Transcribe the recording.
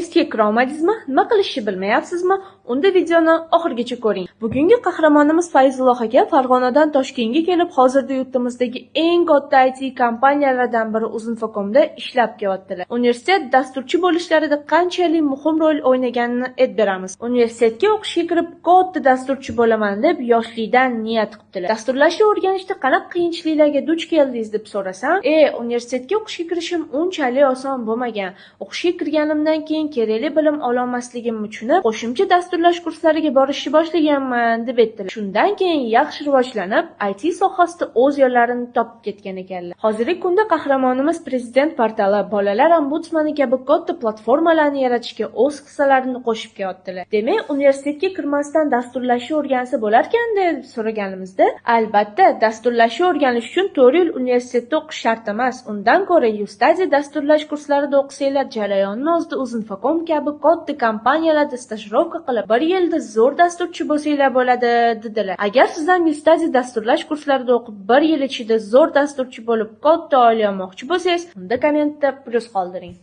Sizga kiromadingizmi? Nima qilishni bilmayapsizmi? Unda videoni oxirigacha ko'ring. Bugungi qahramonimiz Fayzulloh aka Farg'onadan Toshkentga kelib, hozirda yurtimizdagi eng katta IT kompaniyalardan biri Uzinfocomda ishlab kelyaptilar. Universitet dasturchi bo'lishlarida qanchalik muhim rol o'ynaganini aytib beramiz. Universitetga o'qishga kirib, katta dasturchi bo'laman deb yoshlikdan niyat qilibdilar. Dasturlashni o'rganishda qanaqa qiyinchiliklarga duch keldingiz deb so'rasam, universitetga o'qishga kirishim unchalik oson bo'lmagan. O'qishga kirganimdan keyin kerakli bilim ololmasligim uchun qo'shimcha dasturlash kurslariga borishni boshlaganman deb aytdilar. Shundan keyin yaxshi rivojlanib, IT sohasida o'z yo'llarini topib ketgan ekanlar. Hozirgi kunda qahramonimiz Prezident portali, bolalar ombudsmani kabi katta platformalarni yaratishga o'z hissalarini qo'shib kelyaptilar. Demak, universitetga kirmasdan dasturlashni o'rgansa bo'larkan deb so'raganimizda, albatta, dasturlashni o'rganish uchun 4 yil universitetda o'qish shart emas. Undan ko'ra Ustadi dasturlash kurslarida o'qisanglar, jarayonni o'zida Uzinfocom kabi katta kompaniyalarda stajirovka qilib, 1 yilda zo'r dasturchi bo'lsanglar bo'ladi, dedilar. Agar siz ham Ustadi dasturlash kurslarida o'qib, 1 yil ichida zo'r dasturchi bo'lib, katta oila olmoqchi bo'lsangiz, unda kommentda plyus qoldiring.